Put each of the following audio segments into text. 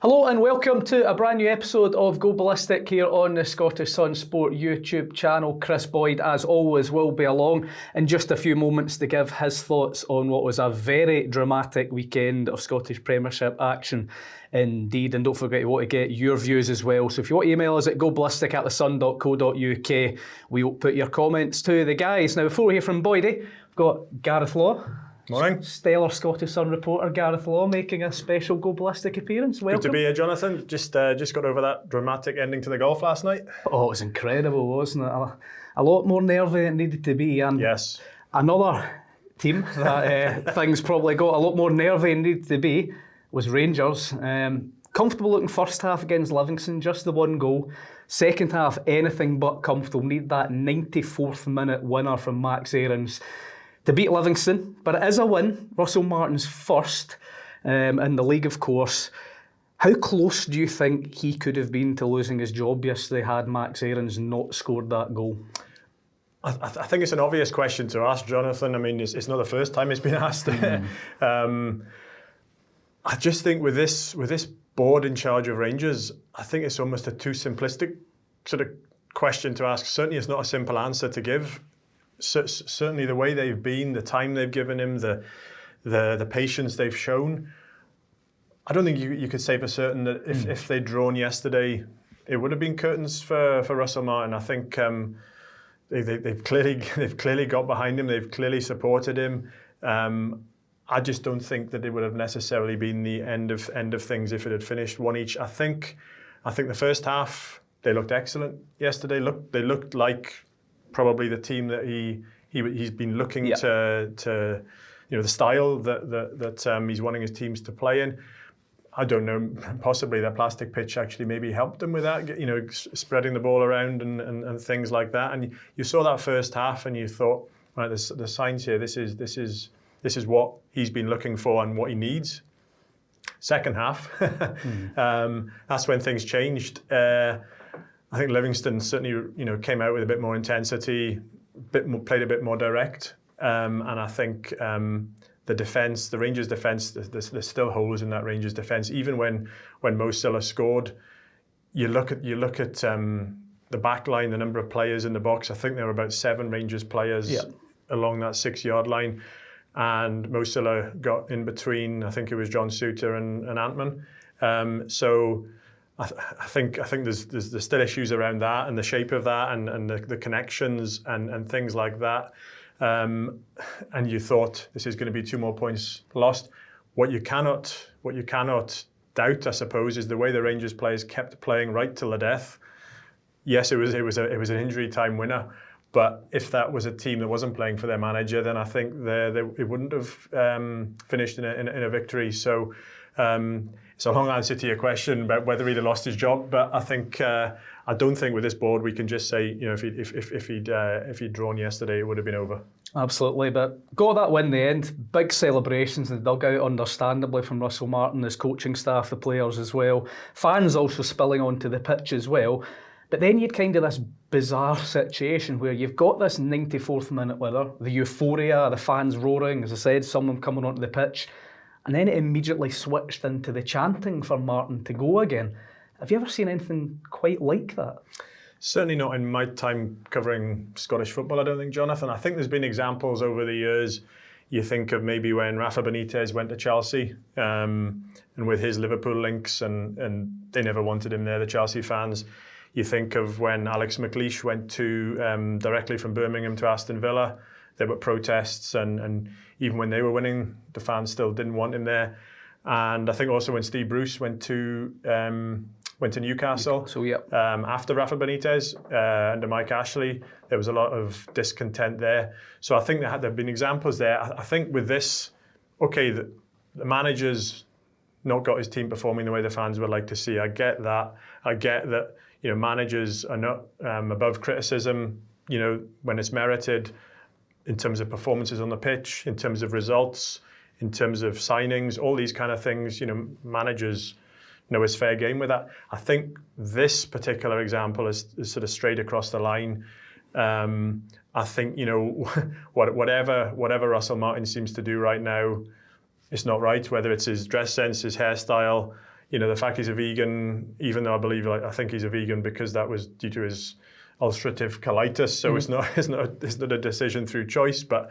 Hello and welcome to a brand new episode of Go Ballistic here on the Scottish SunSport YouTube channel. Kris Boyd, as always, will be along in just a few moments to give his thoughts on what was a very dramatic weekend of Scottish Premiership action indeed. And don't forget, you want to get your views as well. So if you want to email us at goballistic@thesun.co.uk, we will put your comments to the guys. Now, before we hear from Boydie, we've got Gareth Law. Morning. Stellar Scottish Sun reporter Gareth Law making a special Go Ballistic appearance. Welcome. Good to be here, Jonathon. Just got over that dramatic ending to the golf last night. Oh, it was incredible, wasn't it? A lot more nervy than it needed to be. And yes. Another team that things probably got a lot more nervy than needed to be was Rangers. Comfortable looking first half against Livingston, just the one goal. Second half, anything but comfortable. Need that 94th minute winner from Max Aarons to beat Livingston, but it is a win. Russell Martin's first in the league, of course. How close do you think he could have been to losing his job yesterday had Max Aarons not scored that goal? I think it's an obvious question to ask, Jonathon. I mean, it's not the first time it's been asked. I just think with this board in charge of Rangers, I think it's almost a too simplistic sort of question to ask. Certainly, it's not a simple answer to give. Certainly the way they've been, the time they've given him, the patience they've shown. I don't think you could say for certain that if they'd drawn yesterday, it would have been curtains for Russell Martin. I think they've clearly got behind him. They've clearly supported him. I just don't think that it would have necessarily been the end of things if it had finished one each. I think the first half they looked excellent yesterday. They looked like probably the team that he's been looking to the style that he's wanting his teams to play in. I don't know, possibly that plastic pitch actually maybe helped him with that, spreading the ball around and things like that. And you saw that first half and you thought, right, there's signs here. This is what he's been looking for and what he needs. Second half, that's when things changed. I think Livingston certainly, came out with a bit more intensity, played a bit more direct, and I think the defence, the Rangers' defence, there's still holes in that Rangers' defence. Even when Mo Salah scored, you look at the back line, the number of players in the box. I think there were about 7 Rangers players along that 6-yard line, and Mo Salah got in between. I think it was John Souttar and Antman. So I think there's still issues around that and the shape of that and the connections and things like that. And you thought this is going to be 2 more points lost. What you cannot doubt, I suppose, is the way the Rangers players kept playing right till the death. Yes, it was an injury time winner, but if that was a team that wasn't playing for their manager, then I think it wouldn't have finished in a victory. So. It's a long answer to your question about whether he'd have lost his job, but I think I don't think with this board we can just say if he'd drawn yesterday it would have been over. Absolutely, but got that win in the end. Big celebrations in the dugout, understandably, from Russell Martin, his coaching staff, the players as well. Fans also spilling onto the pitch as well. But then you'd kind of this bizarre situation where you've got this 94th minute winner, the euphoria, the fans roaring, as I said, some of them coming onto the pitch. And then it immediately switched into the chanting for Martin to go again. Have you ever seen anything quite like that? Certainly not in my time covering Scottish football, I don't think, Jonathon. I think there's been examples over the years. You think of maybe when Rafa Benitez went to Chelsea and with his Liverpool links and they never wanted him there, the Chelsea fans. You think of when Alex McLeish went directly from Birmingham to Aston Villa. There were protests and even when they were winning, the fans still didn't want him there. And I think also when Steve Bruce went to Newcastle after Rafa Benitez under Mike Ashley, there was a lot of discontent there. So I think there have been examples there. I think with this, the manager's not got his team performing the way the fans would like to see. I get that. I get that managers are not above criticism when it's merited, in terms of performances on the pitch, in terms of results, in terms of signings, all these kind of things, managers know it's fair game with that. I think this particular example is sort of straight across the line. I think, whatever Russell Martin seems to do right now, it's not right, whether it's his dress sense, his hairstyle, the fact he's a vegan, even though I think he's a vegan because that was due to his ulcerative colitis. So it's not a decision through choice, but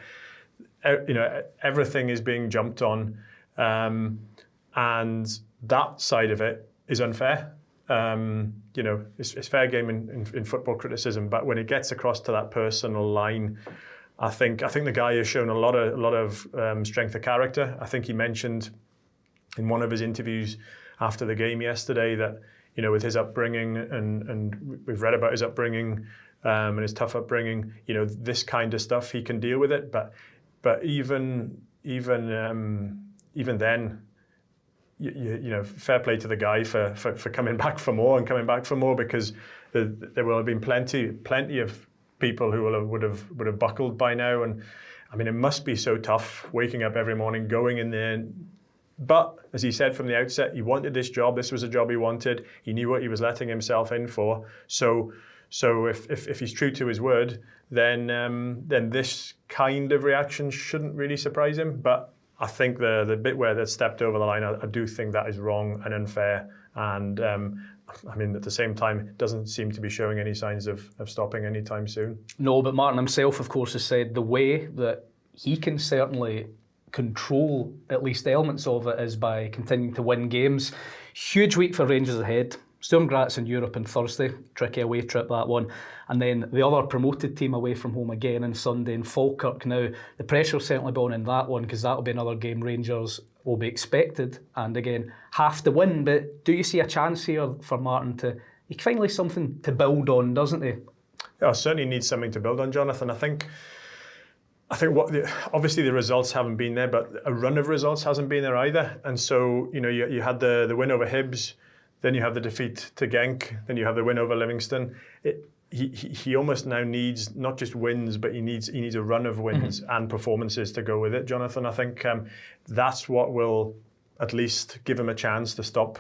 everything is being jumped on, and that side of it is unfair. It's fair game in football criticism, but when it gets across to that personal line, I think the guy has shown a lot of strength of character. I think he mentioned in one of his interviews after the game yesterday that with his upbringing and we've read about his upbringing and his tough upbringing, this kind of stuff he can deal with it. But even then, fair play to the guy for coming back for more because there will have been plenty of people who would have buckled by now. And I mean, it must be so tough waking up every morning, going in there. But as he said from the outset, he wanted this job. This was a job he wanted. He knew what he was letting himself in for. So if he's true to his word, then this kind of reaction shouldn't really surprise him. But I think the bit where they stepped over the line, I do think that is wrong and unfair. And at the same time, it doesn't seem to be showing any signs of stopping anytime soon. No, but Martin himself, of course, has said the way that he can certainly control at least elements of it is by continuing to win games. Huge week for Rangers ahead. Sturm Graz in Europe on Thursday, tricky away trip that one, and then the other promoted team away from home again on Sunday in Falkirk. Now the pressure's certainly on in that one because that'll be another game Rangers will be expected and again have to win. But do you see a chance here for Martin to? He finally something to build on, doesn't he? Yeah, certainly needs something to build on, Jonathan. I think obviously the results haven't been there, but a run of results hasn't been there either. And so you had the win over Hibs. Then you have the defeat to Genk. Then you have the win over Livingston. He almost now needs not just wins, but he needs a run of wins and performances to go with it, Jonathan. I think that's what will at least give him a chance to stop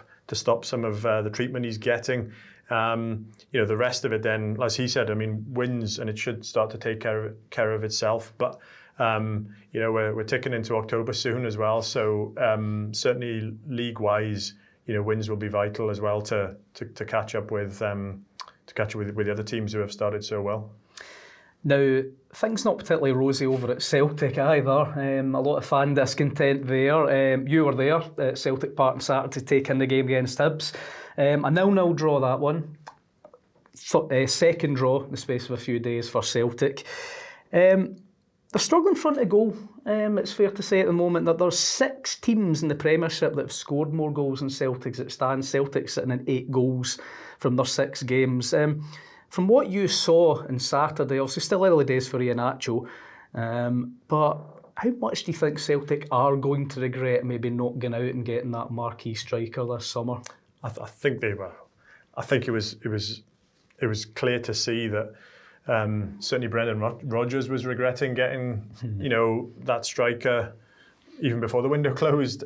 some of the treatment he's getting. The rest of it then, as he said, wins and it should start to take care of itself. But we're ticking into October soon as well. So certainly league-wise, wins will be vital as well to catch up with the other teams who have started so well. Now, things not particularly rosy over at Celtic either. A lot of fan discontent there. You were there at Celtic Park on Saturday to take in the game against Hibs. A 0-0 draw that one. Second draw in the space of a few days for Celtic. They're struggling front of goal. It's fair to say at the moment that there's 6 teams in the Premiership that have scored more goals than Celtic as it stands. Celtic sitting at 8 goals from their 6 games. From what you saw on Saturday, obviously still early days for Iheanacho, but how much do you think Celtic are going to regret maybe not going out and getting that marquee striker this summer? I think they were. I think it was clear to see that certainly Brendan Rodgers was regretting getting that striker even before the window closed.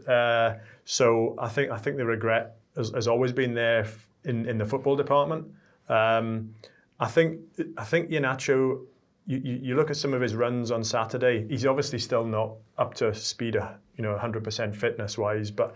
So I think the regret has always been there in the football department. I think Iheanacho, you look at some of his runs on Saturday, he's obviously still not up to speed, 100% fitness wise, but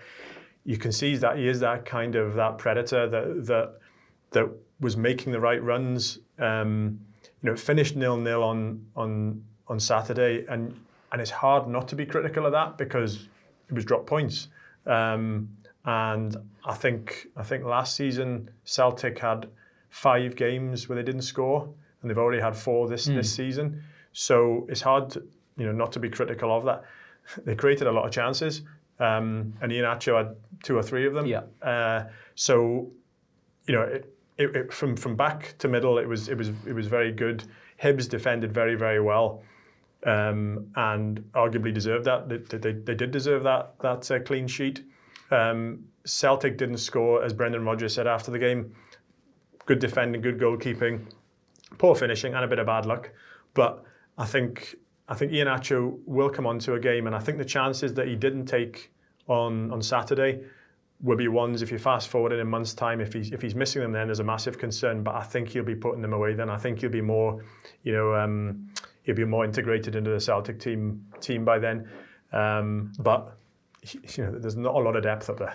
you can see that he is that kind of that predator that was making the right runs. Finished 0-0 on Saturday, and it's hard not to be critical of that because it was drop points. And I think last season Celtic had 5 games where they didn't score, and they've already had 4 this season. So it's hard to, not to be critical of that. They created a lot of chances, and Iheanacho had 2 or 3 of them. Yeah. From back to middle, it was very good. Hibs defended very, very well, and arguably deserved that. They did deserve that clean sheet. Celtic didn't score, as Brendan Rodgers said after the game. Good defending, good goalkeeping, poor finishing, and a bit of bad luck. But I think Iheanacho will come onto a game, and I think the chances that he didn't take on Saturday will be ones, if you fast forward in a month's time, if he's missing them, then there's a massive concern. But I think he'll be putting them away then. I think he'll be more, he'll be more integrated into the Celtic team by then. But there's not a lot of depth up there.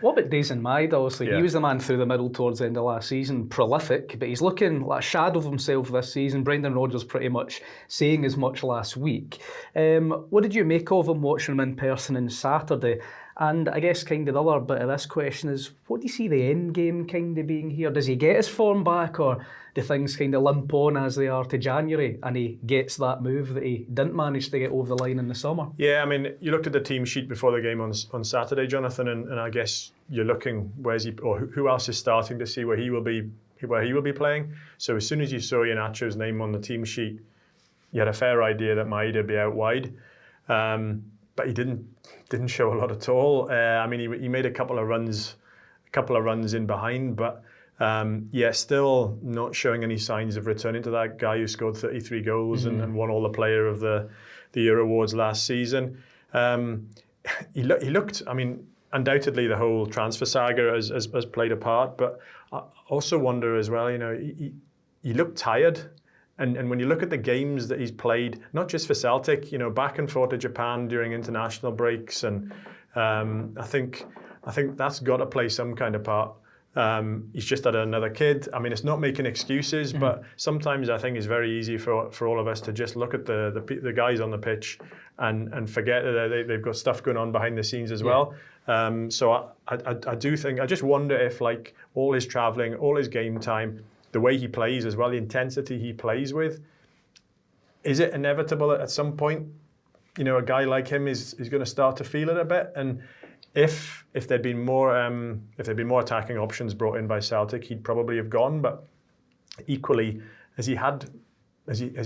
What about Daizen Maeda? Obviously, Yeah. he was the man through the middle towards the end of last season, prolific, but he's looking like a shadow of himself this season. Brendan Rodgers pretty much saying as much last week. What did you make of him watching him in person on Saturday? And I guess kind of the other bit of this question is, what do you see the end game kind of being here? Does he get his form back, or do things kind of limp on as they are to January and he gets that move that he didn't manage to get over the line in the summer? Yeah, I mean, you looked at the team sheet before the game on Saturday, Jonathan, and I guess you're looking where's he, or who else is starting to see where he will be playing. So as soon as you saw Iheanacho's name on the team sheet, you had a fair idea that Maeda would be out wide. But he didn't show a lot at all. I mean, he made a couple of runs in behind, but still not showing any signs of returning to that guy who scored 33 goals and won all the Player of the Year awards last season. He looked. I mean, undoubtedly the whole transfer saga has played a part, but I also wonder as well. You know, he looked tired. And when you look at the games that he's played, not just for Celtic, you know, back and forth to Japan during international breaks, and I think that's got to play some kind of part. He's just had another kid. I mean, it's not making excuses, but sometimes I think it's very easy for all of us to just look at the guys on the pitch and forget that they've got stuff going on behind the scenes as well. So I do think, I just wonder if, like, all his travelling, all his game time, the way he plays as well, the intensity he plays with, is it inevitable at some point, you know, a guy like him is going to start to feel it a bit? And if there'd been more attacking options brought in by Celtic, he'd probably have gone. But equally, has he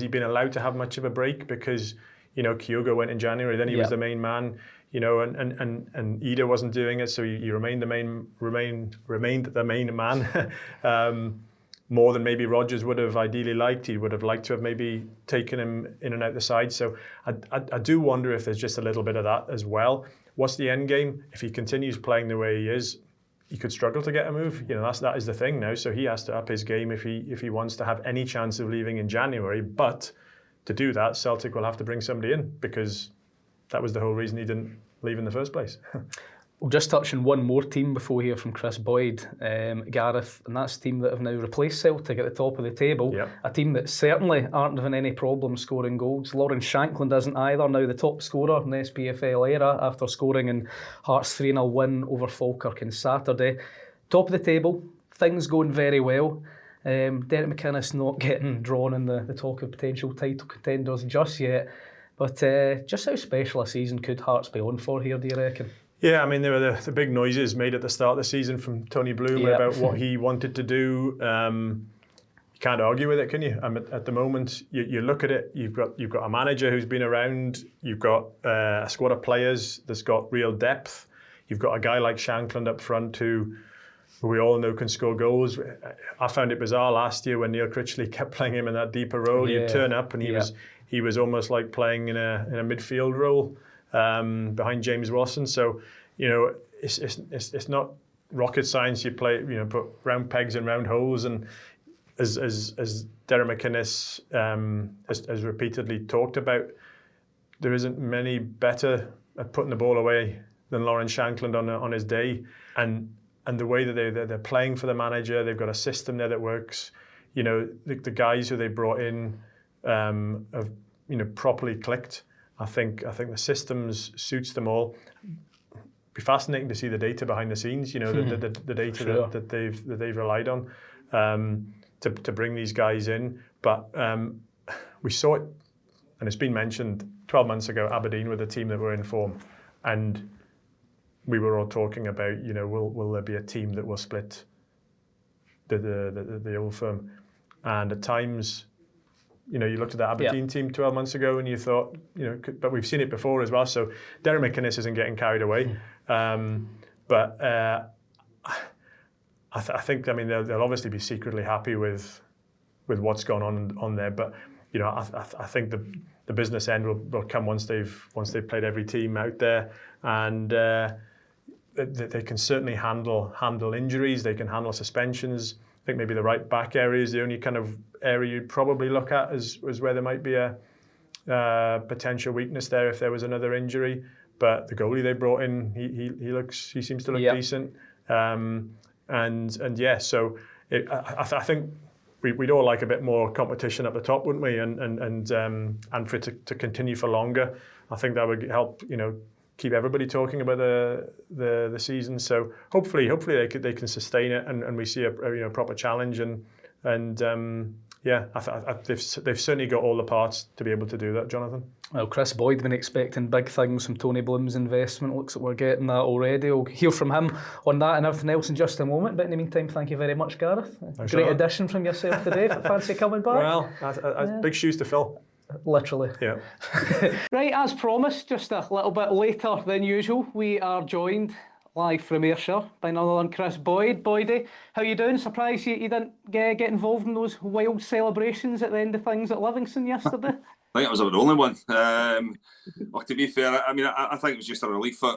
been allowed to have much of a break? Because, you know, Kyogo went in January, then he was the main man, you know, and Ida wasn't doing it, so he remained the main man. More than maybe Rodgers would have ideally liked. He would have liked to have maybe taken him in and out the side. So I do wonder if there's just a little bit of that as well. What's the end game? If he continues playing the way he is, he could struggle to get a move. You know, that is the thing now. So he has to up his game if he wants to have any chance of leaving in January. But to do that, Celtic will have to bring somebody in, because that was the whole reason he didn't leave in the first place. We'll just touch on one more team before we hear from Kris Boyd, Gareth, and that's a team that have now replaced Celtic at the top of the table. Yep. A team that certainly aren't having any problem scoring goals. Lawrence Shankland isn't either, now the top scorer in the SPFL era after scoring in Hearts' 3-0 win over Falkirk on Saturday. Top of the table, things going very well. Derek McInnes not getting drawn in the talk of potential title contenders just yet. But just how special a season could Hearts be on for here, do you reckon? Yeah, I mean, there were the big noises made at the start of the season from Tony Bloom about what he wanted to do. You can't argue with it, can you? At the moment, you look at it, you've got a manager who's been around, you've got a squad of players that's got real depth, you've got a guy like Shankland up front who we all know can score goals. I found it bizarre last year when Neil Critchley kept playing him in that deeper role. You'd turn up and he was almost like playing in a midfield role. Behind James Wilson, so you know it's not rocket science. You play, you know, put round pegs in round holes, and as Derek McInnes has repeatedly talked about, there isn't many better at putting the ball away than Lawrence Shankland on his day, and the way that they're playing for the manager, they've got a system there that works. You know, the guys who they brought in have, you know, properly clicked. I think the systems suits them all. It'd be fascinating to see the data behind the scenes. You know, the data that they've relied on to bring these guys in. But we saw it, and it's been mentioned 12 months ago. Aberdeen were the team that were in form, and we were all talking about, you know, will there be a team that will split the old firm? And at times, you know, you looked at the Aberdeen team 12 months ago and you thought, you know, but we've seen it before as well. So Derek McInnes isn't getting carried away. But I think, I mean, they'll obviously be secretly happy with what's gone on there. But, you know, I think the business end will come once they've played every team out there. And they can certainly handle injuries. They can handle suspensions. I think maybe the right back area is the only kind of area you'd probably look at as where there might be a potential weakness there if there was another injury. but the goalie they brought in, he seems to look decent. And yeah, so I think we'd all like a bit more competition at the top, wouldn't we? And for it to continue for longer. I think that would help, keep everybody talking about the season. So hopefully they can sustain it, and we see a proper challenge. Yeah, they've certainly got all the parts to be able to do that, Jonathon. Well, Kris Boyd been expecting big things from Tony Bloom's investment. Looks like we're getting that already. We'll hear from him on that and everything else in just a moment. But in the meantime, thank you very much, Gareth. Great addition from yourself today. Fancy coming back? Well, big shoes to fill. Literally. Yeah. Right, as promised, just a little bit later than usual, we are joined live from Ayrshire by none other than Kris Boyd. Boydie, how you doing? Surprised you didn't get involved in those wild celebrations at the end of things at Livingston yesterday? I think I was the only one. Well, to be fair, I mean, I think it was just a relief for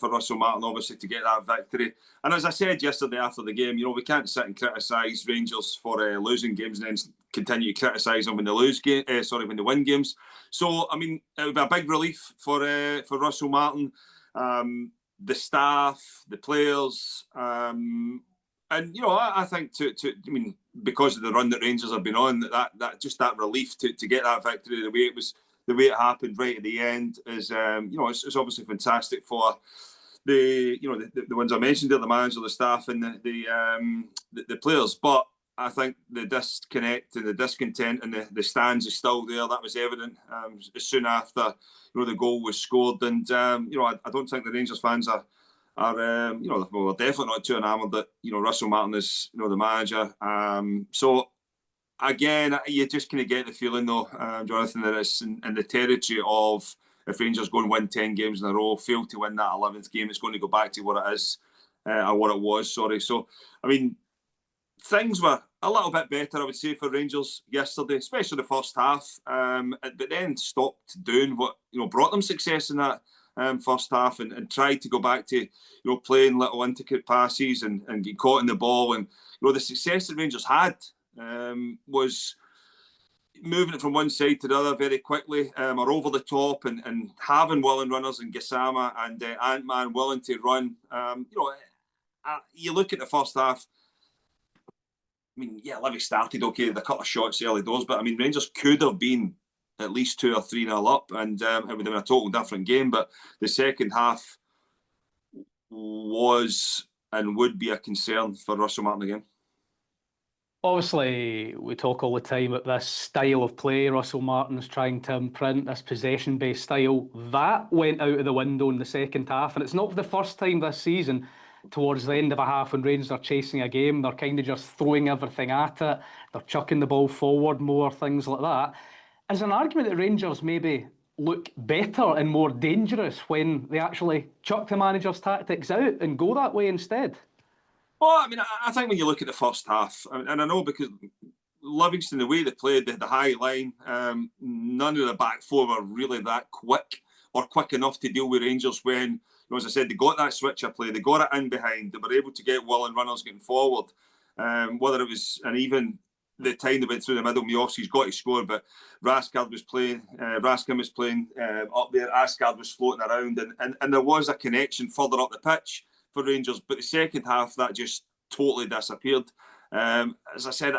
Russell Martin, obviously, to get that victory. And as I said yesterday after the game, we can't sit and criticise Rangers for losing games and then continue to criticise them when they when they win games. So, I mean, it would be a big relief for Russell Martin, the staff, the players, and I think because of the run that Rangers have been on, that just that relief to get that victory the way it happened right at the end is it's obviously fantastic for the ones I mentioned there, the manager, the staff, and the players. But I think the disconnect and the discontent and the stands is still there. That was evident as soon after the goal was scored, and I don't think the Rangers fans are we're definitely not too enamoured that Russell Martin is the manager. So again, you just kind of get the feeling though, Jonathan, that it's in the territory of if Rangers go and win 10 games in a row, fail to win that 11th game, it's going to go back to what it is or what it was. Sorry. So I mean, things were a little bit better, I would say, for Rangers yesterday, especially the first half. But then stopped doing what brought them success in that first half, and tried to go back to playing little intricate passes and get caught in the ball. And the success that Rangers had was moving it from one side to the other very quickly, or over the top, and having willing runners in Gassama and Ant-Man willing to run. You look at the first half. I mean, yeah, Livy started okay, the couple of shots early doors, but I mean, Rangers could have been at least 2 or 3-0 up, and it would have been a total different game. But the second half was and would be a concern for Russell Martin again. Obviously, we talk all the time about this style of play Russell Martin's trying to imprint, this possession-based style. That went out of the window in the second half, and it's not for the first time this season. Towards the end of a half, when Rangers are chasing a game, they're kind of just throwing everything at it. They're chucking the ball forward more, things like that. Is an argument that Rangers maybe look better and more dangerous when they actually chuck the manager's tactics out and go that way instead? Well, I mean, I think when you look at the first half, and I know because Livingston, the way they played, the high line, none of the back four were really that quick or quick enough to deal with Rangers when, as I said, they got that switcher play, they got it in behind, they were able to get willing runners getting forward. Whether it was, and even the time they went through the middle, Miovski's got to score, but Raskin was playing up there, Asgard was floating around, and there was a connection further up the pitch for Rangers, but the second half, that just totally disappeared. As I said,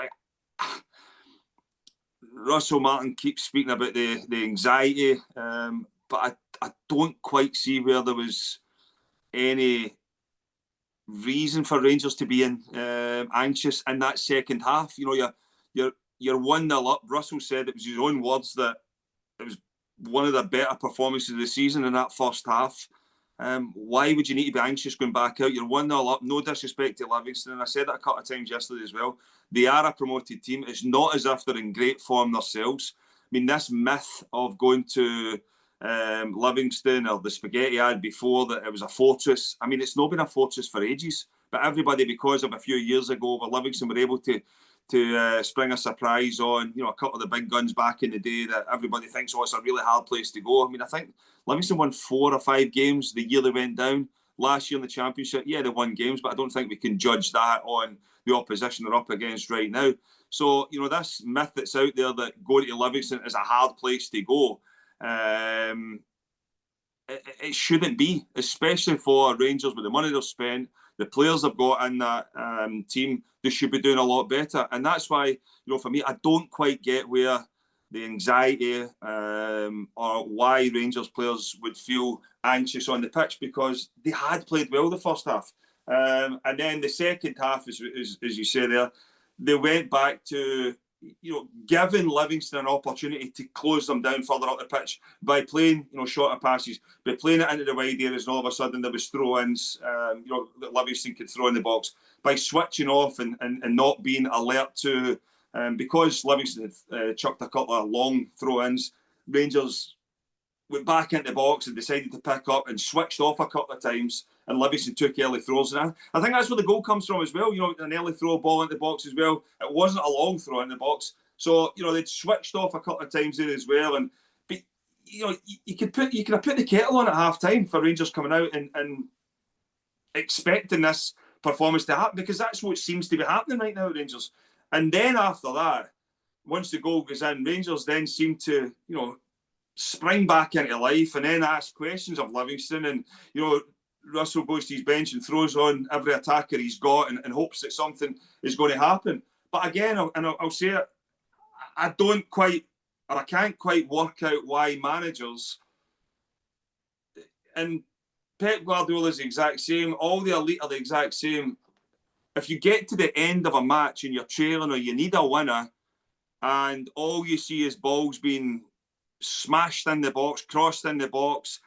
Russell Martin keeps speaking about the anxiety, but I don't quite see where there was any reason for Rangers to be anxious in that second half. You're 1-0 up. Russell said, it was his own words, that it was one of the better performances of the season in that first half. Why would you need to be anxious going back out? You're 1-0 up. No disrespect to Livingston, and I said that a couple of times yesterday as well. They are a promoted team. It's not as if they're in great form themselves. I mean, this myth of going to Livingston or the spaghetti ad before, that it was a fortress. I mean, it's not been a fortress for ages, but everybody, because of a few years ago where Livingston were able to spring a surprise on, a couple of the big guns back in the day, that everybody thinks, it's a really hard place to go. I mean, I think Livingston won 4 or 5 games the year they went down. Last year in the Championship, yeah, they won games, but I don't think we can judge that on the opposition they're up against right now. So, this myth that's out there that going to Livingston is a hard place to go, it shouldn't be, especially for Rangers with the money they've spent, the players they've got in that team. They should be doing a lot better, and that's why, for me, I don't quite get where the anxiety or why Rangers players would feel anxious on the pitch, because they had played well the first half, and then the second half, as you say there, they went back to giving Livingston an opportunity to close them down further up the pitch by playing, shorter passes, by playing it into the wide areas, and all of a sudden there was throw-ins, that Livingston could throw in the box, by switching off and not being alert to, because Livingston had chucked a couple of long throw-ins, Rangers went back into the box and decided to pick up and switched off a couple of times, and Livingston took early throws. And I think that's where the goal comes from as well. An early throw ball into the box as well. It wasn't a long throw in the box. So, they'd switched off a couple of times there as well. And, you could have put the kettle on at half time for Rangers coming out and expecting this performance to happen, because that's what seems to be happening right now at Rangers. And then after that, once the goal goes in, Rangers then seem to, spring back into life and then ask questions of Livingston. And, Russell goes to his bench and throws on every attacker he's got and hopes that something is going to happen. But again, I'll say it, I can't quite work out why managers, and Pep Guardiola is the exact same, all the elite are the exact same. If you get to the end of a match and you're trailing or you need a winner, and all you see is balls being smashed in the box, crossed in the box,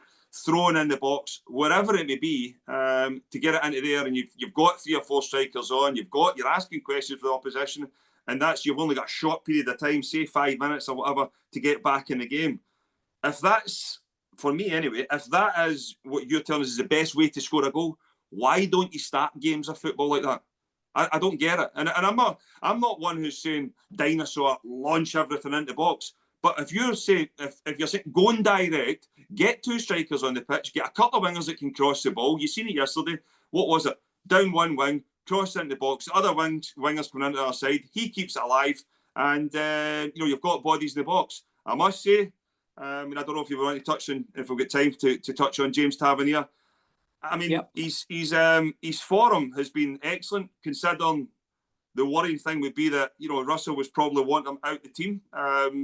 thrown in the box, wherever it may be, to get it into there, and you've got 3 or 4 strikers on, you're asking questions for the opposition, and you've only got a short period of time, say 5 minutes or whatever, to get back in the game. If that's, for me anyway, if that is what you're telling us is the best way to score a goal, why don't you start games of football like that? I don't get it, and I'm not one who's saying dinosaur, launch everything into the box. But if you're saying going direct, get 2 strikers on the pitch, get a couple of wingers that can cross the ball. You seen it yesterday. What was it? Down one wing, cross into the box. The other wingers coming into our side. He keeps it alive, and you've got bodies in the box. I must say, I don't know if you want to touch on, if we've got time to touch on James Tavernier. I mean, yep. His form has been excellent, considering the worrying thing would be that, Russell was probably wanting him out the team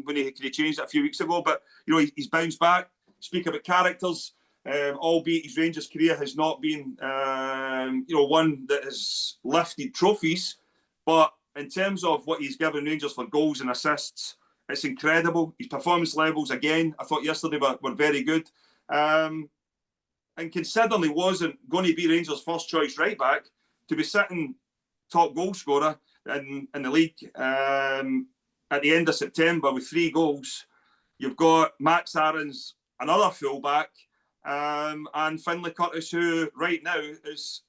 when he changed it a few weeks ago. But, he's bounced back. Speak about characters, albeit his Rangers career has not been, one that has lifted trophies. But in terms of what he's given Rangers for goals and assists, it's incredible. His performance levels, again, I thought yesterday were very good. And considering he wasn't going to be Rangers' first choice right back, to be sitting top goal scorer in the league at the end of September with 3 goals. You've got Max Aarons, another fullback, and Finlay Curtis, who right now is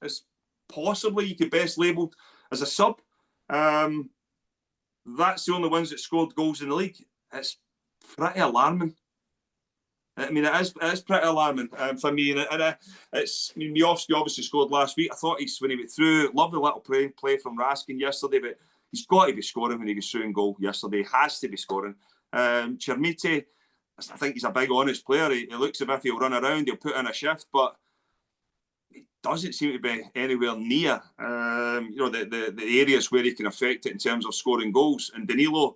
possibly you could best label as a sub. That's the only ones that scored goals in the league. It's pretty alarming. I mean, it is pretty alarming for me. And Miovski obviously scored last week. I thought when he went through, lovely little play from Raskin yesterday, but he's got to be scoring when he goes through in goal yesterday. He has to be scoring. Chermiti, I think he's a big, honest player. He looks as if he'll run around, he'll put in a shift, but he doesn't seem to be anywhere near the areas where he can affect it in terms of scoring goals. And Danilo,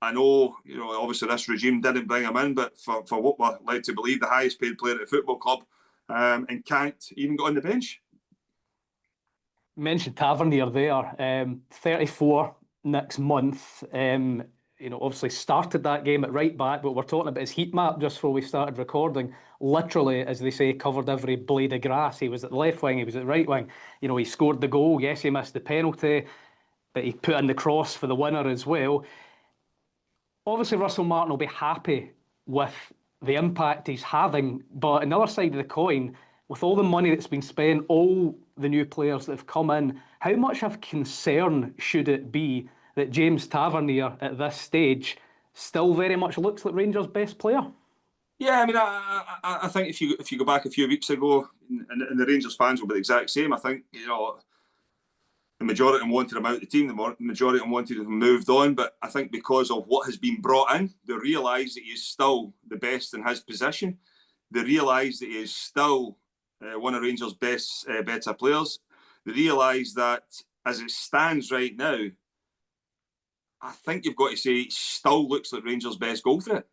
I know, obviously this regime didn't bring him in, but for what we're led to believe, the highest paid player at the football club, and can't even get on the bench. You mentioned Tavernier there, 34 next month. Obviously started that game at right back, but we're talking about his heat map just before we started recording. Literally, as they say, covered every blade of grass. He was at the left wing, he was at the right wing. He scored the goal. Yes, he missed the penalty, but he put in the cross for the winner as well. Obviously, Russell Martin will be happy with the impact he's having, but on the other side of the coin, with all the money that's been spent, all the new players that have come in, how much of concern should it be that James Tavernier at this stage still very much looks like Rangers' best player? Yeah, I mean, I think if you go back a few weeks ago, and the Rangers fans will be the exact same. I think the majority of them wanted him out of the team, the majority of them wanted him moved on, but I think because of what has been brought in, they realise that he is still the best in his position. They realise that he is still one of Rangers' best, better players. They realise that as it stands right now, I think you've got to say he still looks like Rangers' best goal threat.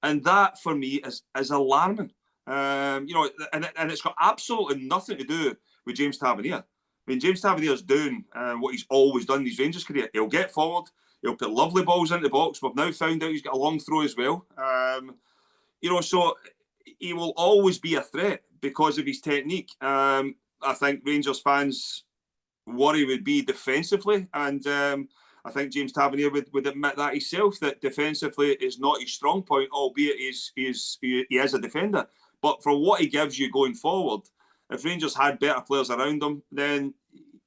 And that, for me, is alarming. And it's got absolutely nothing to do with James Tavernier. I mean, James Tavernier's doing what he's always done in his Rangers career. He'll get forward. He'll put lovely balls into the box. We've now found out he's got a long throw as well. So he will always be a threat because of his technique. I think Rangers fans' worry would be defensively, and I think James Tavernier would admit that himself, that defensively is not his strong point, albeit he is a defender. But for what he gives you going forward, if Rangers had better players around him, then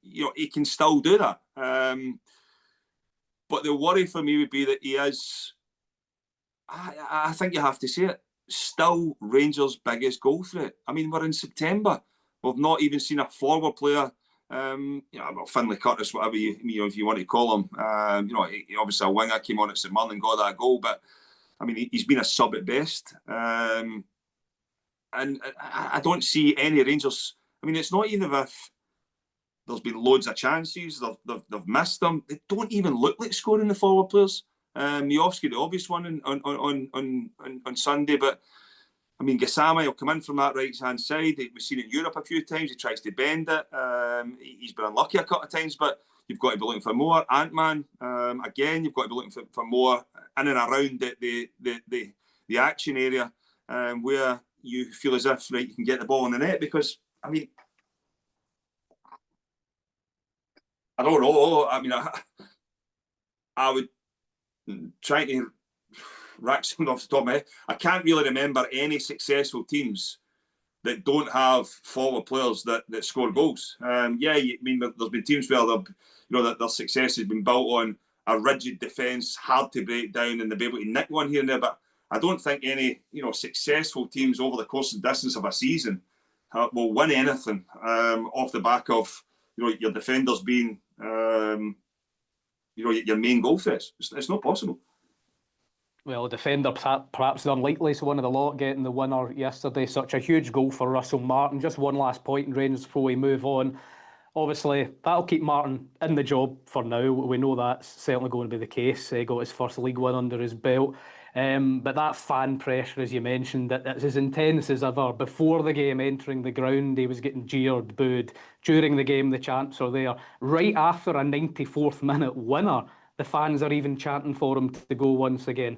he can still do that. But the worry for me would be that he is, I think you have to say it, still Rangers' biggest goal threat. I mean, we're in September. We've not even seen a forward player. Finlay Curtis, whatever if you want to call him. He obviously a winger, came on at St Mirren and got that goal, but I mean, he's been a sub at best. And I don't see any Rangers. I mean, it's not even if there's been loads of chances, they've missed them. They don't even look like scoring the forward players. Miovski, the obvious one on Sunday, but I mean, Gassama will come in from that right-hand side. We've seen it in Europe a few times. He tries to bend it. He's been unlucky a couple of times, but you've got to be looking for more. Ant-Man, again, you've got to be looking for more in and around the action area where you feel as if you can get the ball in the net. Because, I mean, I don't know. I mean, I would try to rack something off the top of my head. I can't really remember any successful teams that don't have forward players that score goals. I mean, there's been teams where their success has been built on a rigid defence, hard to break down, and they'll be able to nick one here and there. But I don't think any successful teams over the course and distance of a season will win anything off the back of your defenders being your main goal threats. It's not possible. Well, a defender perhaps the unlikeliest one of the lot, getting the winner yesterday. Such a huge goal for Russell Martin. Just one last point in Rangers before we move on. Obviously, that'll keep Martin in the job for now. We know that's certainly going to be the case. He got his first League One under his belt. But that fan pressure, as you mentioned, that's as intense as ever. Before the game, entering the ground, he was getting jeered, booed. During the game, the chants are there. Right after a 94th minute winner, the fans are even chanting for him to go once again.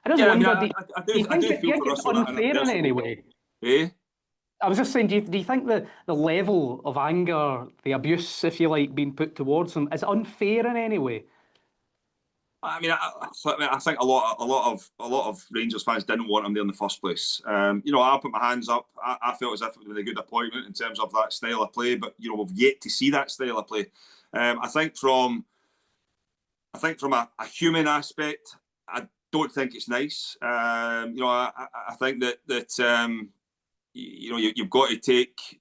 I just wonder, do you think it's unfair in any way? Eh? I was just saying, do you think the level of anger, the abuse, if you like, being put towards him is unfair in any way? I mean, I think a lot of Rangers fans didn't want him there in the first place. I put my hands up. I felt as if it was a good appointment in terms of that style of play, but we've yet to see that style of play. I think from a human aspect, I don't think it's nice. I think that you've got to take,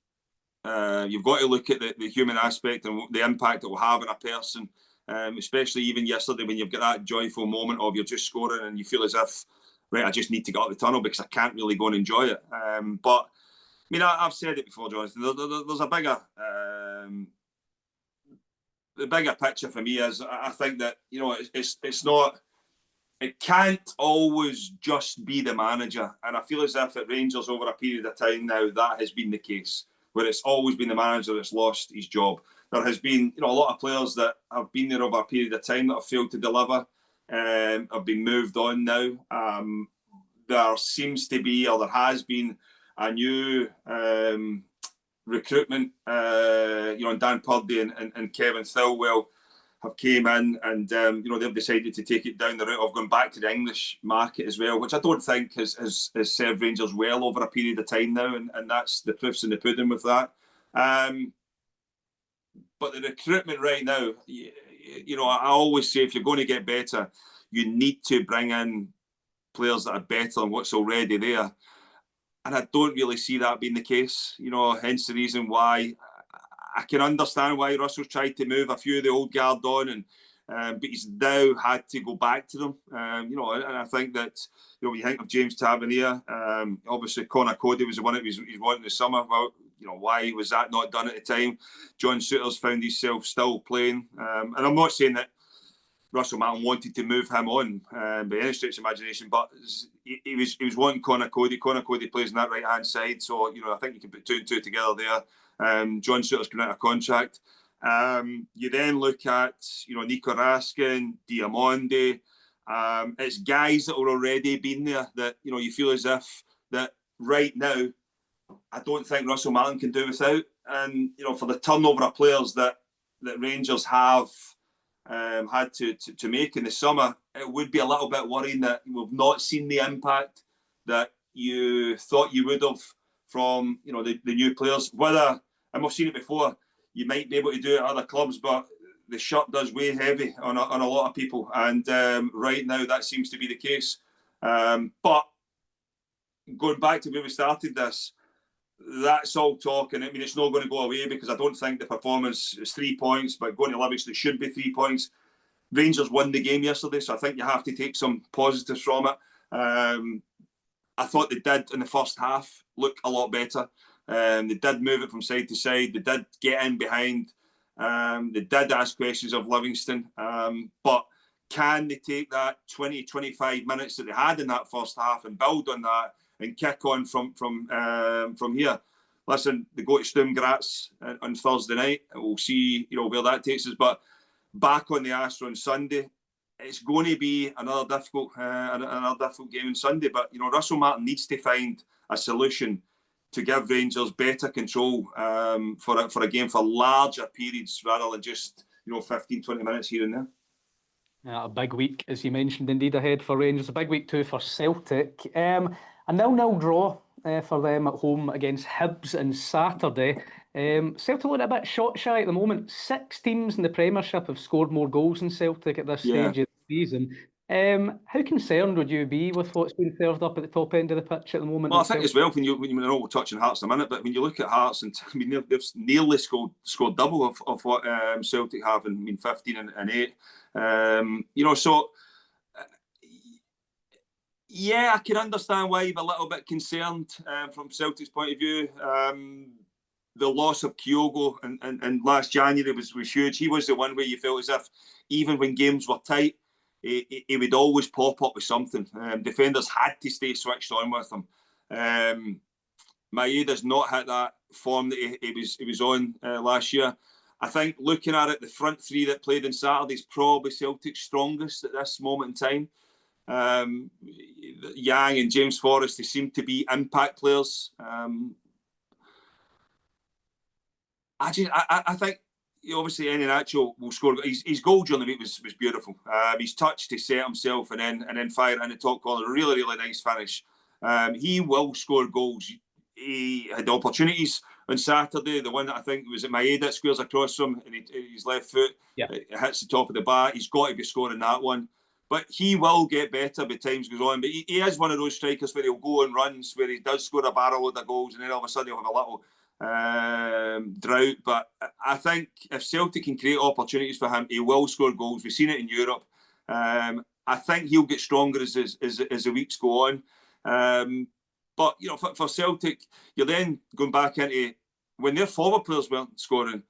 you've got to look at the human aspect and the impact it will have on a person. Especially even yesterday when you've got that joyful moment of you're just scoring and you feel as if, right, I just need to get out of the tunnel because I can't really go and enjoy it. But I mean, I've said it before, Jonathan. There's a bigger, the bigger picture for me is I think that it's not. It can't always just be the manager, and I feel as if at Rangers over a period of time now that has been the case, where it's always been the manager that's lost his job. There has been, a lot of players that have been there over a period of time that have failed to deliver, have been moved on now. There seems to be, or there has been, a new recruitment. And Dan Purdy and Kevin Thilwell have came in, and they've decided to take it down the route of going back to the English market as well, which I don't think has served Rangers well over a period of time now, and that's the proof's in the pudding with that. But the recruitment right now, I always say if you're going to get better, you need to bring in players that are better than what's already there. And I don't really see that being the case, hence the reason why I can understand why Russell's tried to move a few of the old guard on, and but he's now had to go back to them. And I think that when you think of James Tavernier, obviously Conor Cody was the one that he's wanting this summer. Well, why was that not done at the time? John Souttar's found himself still playing, and I'm not saying that Russell Martin wanted to move him on by any stretch of imagination, but he was wanting Conor Cody. Conor Cody plays on that right hand side, so I think you can put two and two together there. John Souttar's coming out of contract. You then look at Nico Raskin, Diamonde. It's guys that are already been there that you feel as if that right now I don't think Russell Martin can do without. And for the turnover of players that Rangers have had to make in the summer, it would be a little bit worrying that we've not seen the impact that you thought you would have from the new players. Whether, and we've seen it before, you might be able to do it at other clubs, but the shirt does weigh heavy on a lot of people, and right now that seems to be the case. But going back to where we started this, that's all talk, and I mean it's not going to go away, because I don't think the performance is 3 points, but going to Livingston it should be 3 points. Rangers won the game yesterday, so I think you have to take some positives from it. I thought they did in the first half look a lot better. They did move it from side to side. They did get in behind. They did ask questions of Livingston, but can they take that 20-25 minutes that they had in that first half and build on that and kick on from here? Listen, they go to Sturm Graz on Thursday night. We'll see, where that takes us. But back on the Astra on Sunday, it's going to be another difficult game on Sunday. But Russell Martin needs to find a solution to give Rangers better control for a game for larger periods rather than just 15-20 minutes here and there. A big week, as you mentioned, indeed ahead for Rangers. A big week too for Celtic. A 0-0 draw for them at home against Hibs on Saturday. Celtic looking a bit shot shy at the moment. 6 teams in the Premiership have scored more goals than Celtic at this stage of the season. How concerned would you be with what's being served up at the top end of the pitch at the moment? Well, I think as well, when we'll touch on Hearts in a minute, but when you look at Hearts, and I mean they've nearly scored double of what Celtic have in 15 and 8. So yeah, I can understand why you're a little bit concerned from Celtic's point of view. The loss of Kyogo and last January was huge. He was the one where you felt as if even when games were tight, he would always pop up with something. Defenders had to stay switched on with him. Maeda's not hit that form that he was on last year. I think looking at it, the front three that played on Saturday is probably Celtic's strongest at this moment in time. Yang and James Forrest, they seem to be impact players. I think obviously Iheanacho will score. His goal during the week was beautiful. His touch to set himself and then fire in the top corner. Really, really nice finish. He will score goals. He had opportunities on Saturday. The one that I think was at Maeda squares across from and his left foot hits the top of the bar. He's got to be scoring that one. But he will get better by times goes on. But he is one of those strikers where he'll go on runs where he does score a barrel load of goals and then all of a sudden he'll have a little drought. But I think if Celtic can create opportunities for him, he will score goals. We've seen it in Europe. I think he'll get stronger as the weeks go on. But for Celtic, you're then going back into when their forward players weren't scoring.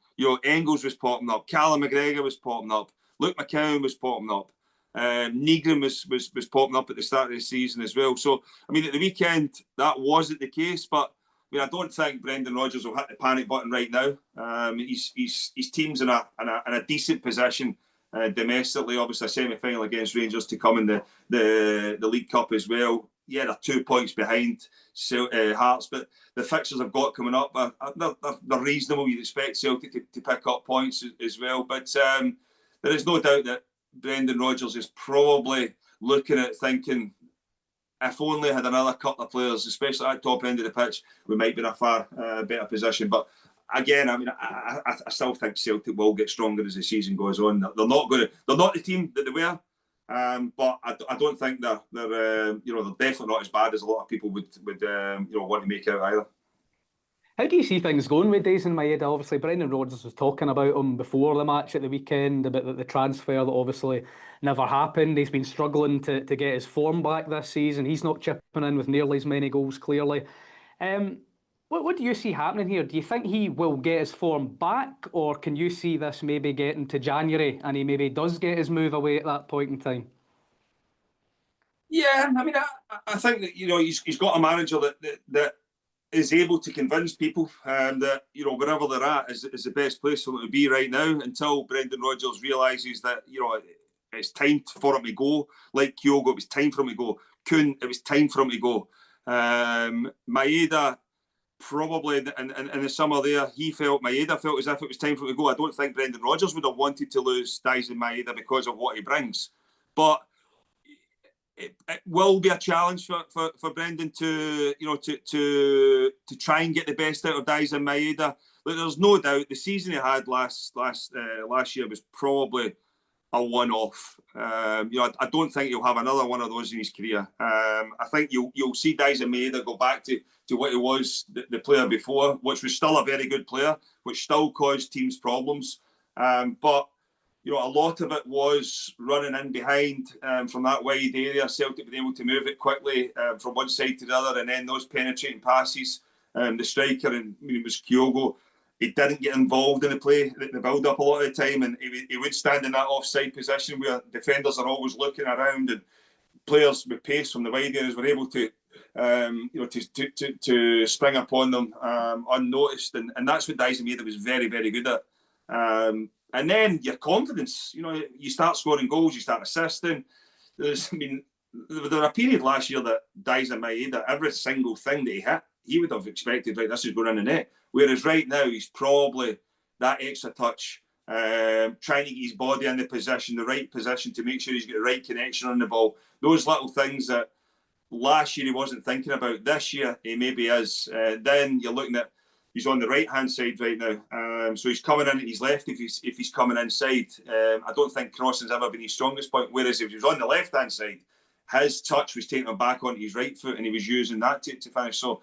Engels was popping up, Callum McGregor was popping up, Luke McCowan was popping up, Negrin was popping up at the start of the season as well. So I mean, at the weekend that wasn't the case, but I mean, I don't think Brendan Rodgers will hit the panic button right now. His team's in a decent position domestically. Obviously, a semi-final against Rangers to come in the League Cup as well. Yeah, they're 2 points behind Hearts, but the fixtures I've got coming up they're reasonable. You'd expect Celtic to pick up points as well. But there is no doubt that Brendan Rodgers is probably looking at thinking, if only had another couple of players, especially at the top end of the pitch, we might be in a far better position. But again, I mean, I still think Celtic will get stronger as the season goes on. They're not the team that they were, but I don't think they're they're definitely not as bad as a lot of people would want to make out either. How do you see things going with Daizen Maeda? Obviously, Brendan Rodgers was talking about him before the match at the weekend, about the transfer that obviously never happened. He's been struggling to get his form back this season. He's not chipping in with nearly as many goals, clearly. What do you see happening here? Do you think he will get his form back, or can you see this maybe getting to January and he maybe does get his move away at that point in time? Yeah, I mean, I think that he's got a manager that is able to convince people that wherever they're at is the best place for them to be right now, until Brendan Rodgers realises that it's time for him to go. Like Kyogo, it was time for him to go. Kuhn, it was time for him to go. Maeda, probably in the summer there, Maeda felt as if it was time for him to go. I don't think Brendan Rodgers would have wanted to lose Daizen Maeda because of what he brings, but it will be a challenge for Brendan to try and get the best out of Daizen Maeda. But there's no doubt the season he had last year was probably a one-off. I don't think he'll have another one of those in his career. I think you'll see Daizen Maeda go back to what he was the player before, which was still a very good player, which still caused teams problems. But a lot of it was running in behind from that wide area. Celtic being able to move it quickly from one side to the other, and then those penetrating passes. The striker, and it was Kyogo, he didn't get involved in the play, the build-up a lot of the time, and he would stand in that offside position where defenders are always looking around, and players with pace from the wide areas were able to to spring upon them unnoticed, and that's what Daizen Maeda was very, very good at. And then your confidence, you start scoring goals, you start assisting. There was a period last year that Daizen Maeda, every single thing that he hit, he would have expected, right, this is going in the net. Whereas right now, he's probably that extra touch, trying to get his body in the right position to make sure he's got the right connection on the ball. Those little things that last year he wasn't thinking about, this year he maybe is. Then you're looking at, he's on the right-hand side right now. So he's coming in at his left if he's coming inside. I don't think crossing's ever been his strongest point, whereas if he was on the left-hand side, his touch was taking him back onto his right foot, and he was using that to finish. So,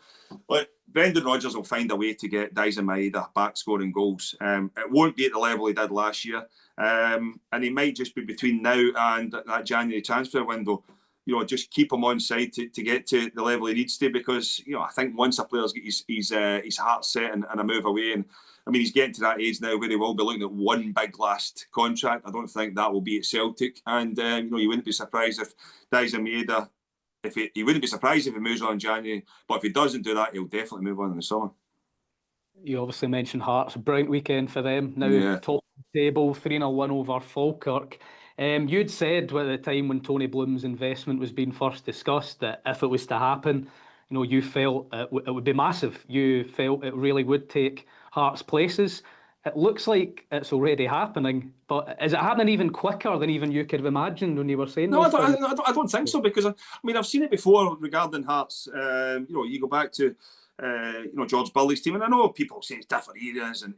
Brendan Rodgers will find a way to get Daizen Maeda back scoring goals. It won't be at the level he did last year, and he might just be between now and that January transfer window. Just keep him on side to get to the level he needs to, because I think once a player's got his heart set and a move away, and he's getting to that age now where he will be looking at one big last contract. I don't think that will be at Celtic, and you wouldn't be surprised if Daizen Maeda, he wouldn't be surprised if he moves on in January, but if he doesn't do that, he'll definitely move on in the summer. You obviously mentioned Hearts, brilliant weekend for them. Now top of the table, 3-0 win over Falkirk. You'd said at the time when Tony Bloom's investment was being first discussed that if it was to happen, you felt it would be massive. You felt it really would take Hearts places. It looks like it's already happening, but is it happening even quicker than even you could have imagined when you were saying? No, I don't think so, because I've seen it before regarding Hearts. You go back to George Burley's team, and I know people say it's different eras, and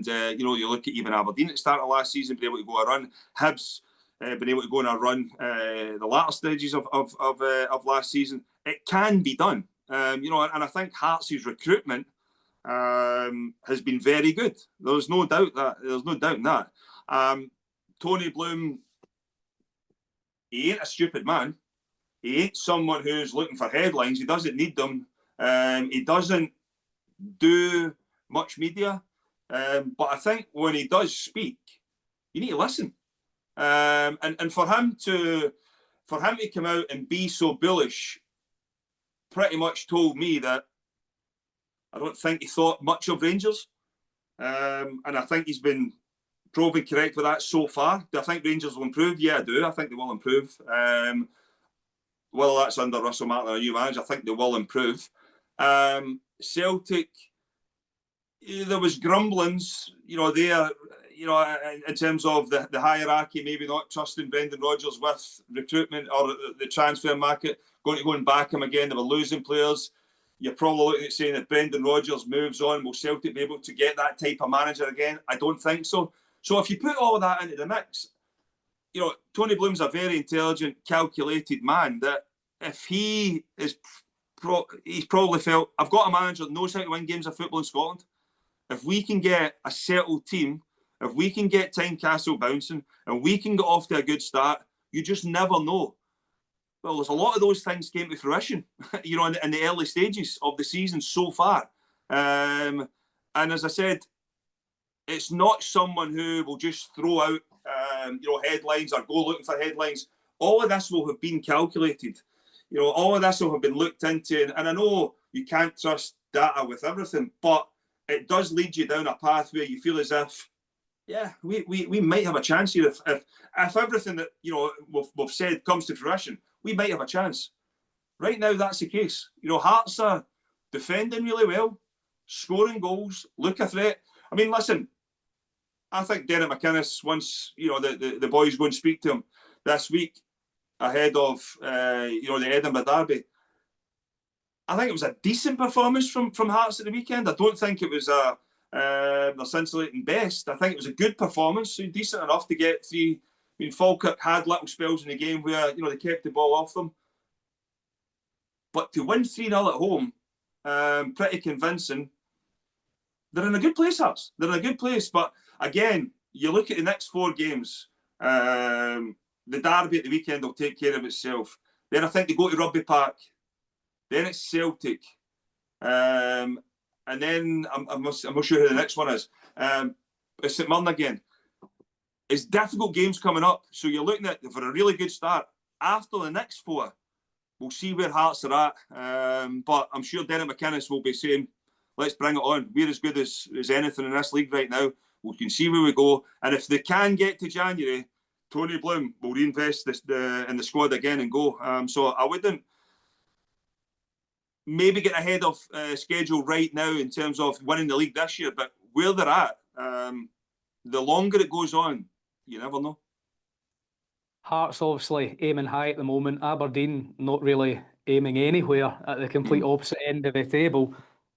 you look at even Aberdeen at the start of last season, been able to go a run. Hibs been able to go on a run the latter stages of last season. It can be done, and I think Hearts' recruitment has been very good. There's no doubt in that. Tony Bloom, he ain't a stupid man. He ain't someone who's looking for headlines. He doesn't need them. He doesn't do much media, but I think when he does speak, you need to listen. And for him to come out and be so bullish, pretty much told me that I don't think he thought much of Rangers, and I think he's been proven correct with that so far. Do I think Rangers will improve? Yeah, I do. I think they will improve. Whether that's under Russell Martin or a new manager, I think they will improve. Celtic, there was grumblings, there, in terms of the hierarchy, maybe not trusting Brendan Rodgers with recruitment or the transfer market, going to go and back him again. They were losing players. You're probably looking at saying if Brendan Rodgers moves on, will Celtic be able to get that type of manager again? I don't think so. So if you put all of that into the mix, Tony Bloom's a very intelligent, calculated man that if he is he's probably felt, I've got a manager that knows how to win games of football in Scotland. If we can get a settled team, if we can get Tynecastle bouncing, and we can get off to a good start, you just never know. Well, there's a lot of those things came to fruition, you know, in the early stages of the season so far. And as I said, it's not someone who will just throw out, you know, headlines or go looking for headlines. All of this will have been calculated. You know, all of this will have been looked into. And I know you can't trust data with everything, but it does lead you down a path where you feel as if, yeah, we might have a chance here. If everything that, you know, we've said comes to fruition, we might have a chance. Right now, that's the case. You know, Hearts are defending really well, scoring goals, look a threat. I mean, listen, I think Derek McInnes, once, you know, the boys go and speak to him this week ahead of, you know, the Edinburgh derby, I think it was a decent performance from Hearts at the weekend. I don't think it was their scintillating best. I think it was a good performance, so decent enough to get 3. I mean, Falkirk had little spells in the game where, you know, they kept the ball off them. But to win 3-0 at home, pretty convincing. They're in a good place, Hearts. They're in a good place. But again, you look at the next 4 games, the derby at the weekend will take care of itself. Then I think they go to Rugby Park. Then it's Celtic. And then I'm not sure who the next one is. It's St Mirren again. It's difficult games coming up. So you're looking at, for a really good start, after the next 4, we'll see where Hearts are at. But I'm sure Derek McInnes will be saying, let's bring it on. We're as good as anything in this league right now. We can see where we go. And if they can get to January, Tony Bloom will reinvest in the squad again and go. So I wouldn't maybe get ahead of schedule right now in terms of winning the league this year. But where they're at, the longer it goes on, you never know. Hearts obviously aiming high at the moment. Aberdeen not really aiming anywhere, at the complete opposite end of the table.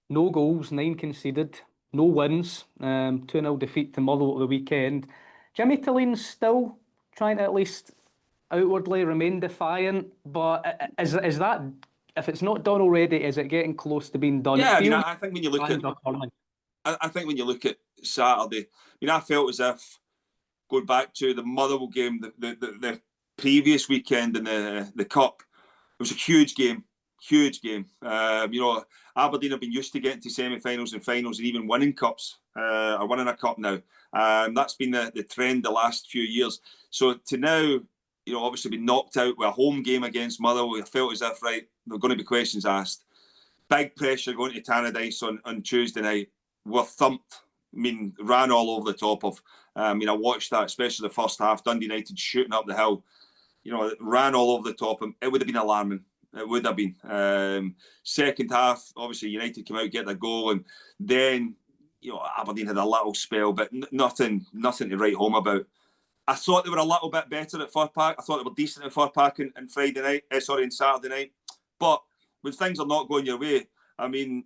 No goals, 9 conceded, no wins, 2-0 defeat to Motherwell at the weekend. Jimmy Thelin still trying to at least outwardly remain defiant, but is that, if it's not done already, is it getting close to being done? Yeah, I mean, I think when you look at, I think when you look at Saturday, I mean, I felt as if going back to the Motherwell game, the previous weekend in the Cup, it was a huge game. Huge game. You know, Aberdeen have been used to getting to semi-finals and finals and even winning cups, or winning a cup now. That's been the trend the last few years. So to now, you know, obviously be knocked out with a home game against Motherwell, I felt as if, right, there are going to be questions asked. Big pressure going to Tannadice on Tuesday night. We're thumped. I mean, ran all over the top of. I mean, I watched that, especially the first half. Dundee United shooting up the hill. You know, it ran all over the top. It would have been alarming. It would have been. Second half, obviously, United came out, get the goal, and then, you know, Aberdeen had a little spell, but nothing to write home about. I thought they were a little bit better at Fir Park. I thought they were decent at Fir Park on Friday night. On Saturday night. But when things are not going your way, I mean,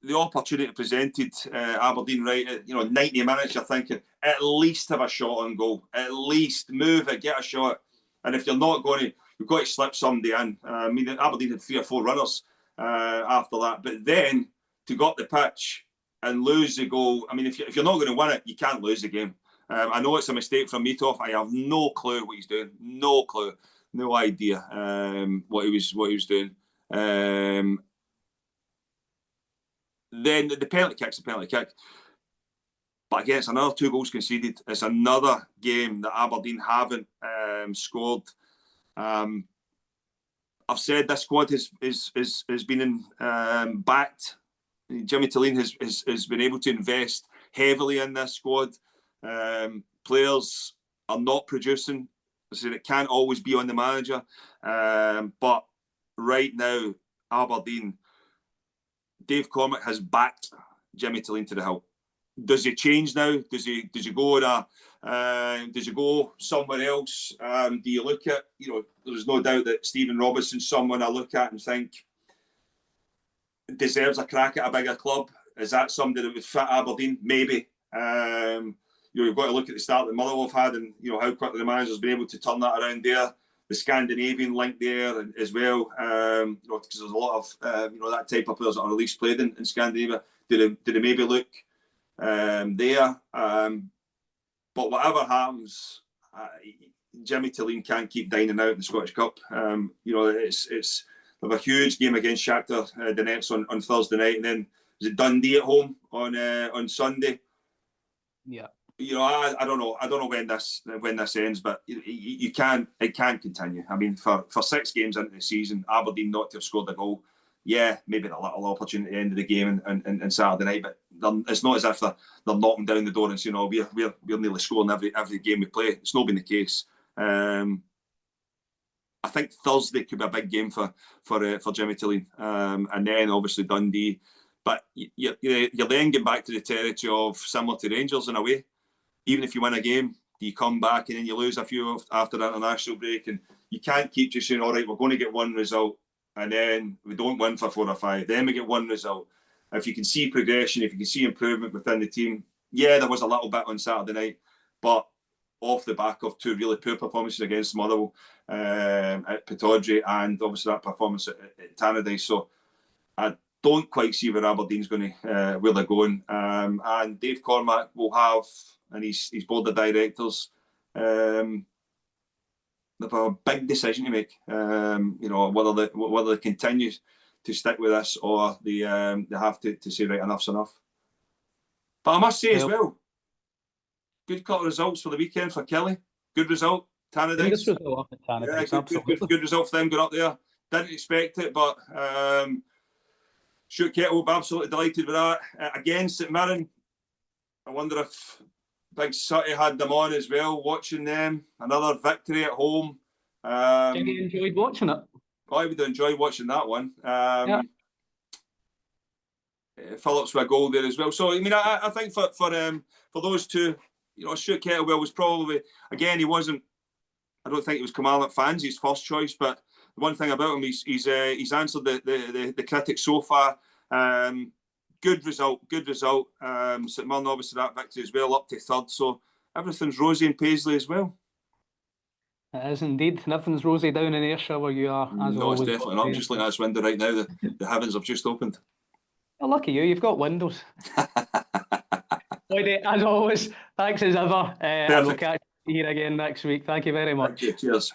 the opportunity presented Aberdeen right at, you know, 90 minutes. You're thinking at least have a shot on goal, at least move it, get a shot, and if you're not going to, you've got to slip somebody in. I mean, Aberdeen had 3 or 4 runners after that, but then to go up the pitch and lose the goal. I mean, if you're not going to win it, you can't lose the game. I know it's a mistake from Meathoff. I have no clue what he's doing. No clue. No idea what he was doing. Then the penalty kick's a penalty kick. But again, it's another 2 goals conceded. It's another game that Aberdeen haven't scored. I've said this squad has been backed. Jimmy Thelin has been able to invest heavily in this squad. Players are not producing. I said it can't always be on the manager. But right now, Aberdeen, Dave Cormack has backed Jimmy Thelin to the hilt. Does he change now? Does he go does he go somewhere else? Do you look at, you know, there's no doubt that Stephen Robinson's someone I look at and think deserves a crack at a bigger club. Is that somebody that would fit Aberdeen? Maybe. You know, you've got to look at the start that Motherwell have had and, you know, how quickly the manager's been able to turn that around there. The Scandinavian link there as well. You know, because there's a lot of you know, that type of players that are at least played in Scandinavia. Do they maybe look there? But whatever happens, Jimmy Thelin can't keep dining out in the Scottish Cup. You know, it's they have a huge game against Shakhtar Donetsk on Thursday night, and then is it Dundee at home on Sunday? Yeah. You know, I don't know. I don't know when this ends, but it can't continue. I mean, for 6 games into the season, Aberdeen not to have scored a goal. Yeah, maybe a little opportunity at the end of the game and Saturday night, but it's not as if they're knocking down the door and saying, "Oh, we're nearly scoring every game we play." It's not been the case. I think Thursday could be a big game for Jimmy Thelin, and then obviously Dundee. But you're then getting back to the territory of similar to Rangers in a way. Even if you win a game, you come back and then you lose a few after the international break, and you can't keep just saying, "All right, we're going to get one result," and then we don't win for 4 or 5. Then we get one result. If you can see progression, if you can see improvement within the team, yeah, there was a little bit on Saturday night, but off the back of 2 really poor performances against Motherwell at Pittodrie, and obviously that performance at Tannadice. So I don't quite see where Aberdeen's going to where they're going. And Dave Cormack will have, and his board of directors, they've a big decision to make. You know, whether they continue to stick with this, or they have to say, right, enough's enough. But I must say as well, good couple of results for the weekend for Kelly. Good result, Tannadice. Good result for them going up there. Didn't expect it, but Stuart Kettle will be absolutely delighted with that. Again, St Mirren, I wonder if Big Sutty had them on as well, watching them. Another victory at home. You enjoyed watching it? I would enjoy watching that one. Phillips with a goal there as well. So I mean, I think for those two, you know, Stuart Kettlewell was probably, again, he wasn't. I don't think it was Kilmarnock fans his first choice, but the one thing about him, he's answered the critics so far. Good result. St Mirren obviously that victory as well, up to 3rd. So everything's rosy in Paisley as well. It is indeed. Nothing's rosy down in Ayrshire where you are. As no, always, it's definitely not. I'm just looking at this window right now. The heavens have just opened. Oh, lucky you. You've got windows. Boyd, as always, thanks as ever. And we'll catch you here again next week. Thank you very much. Thank you. Cheers.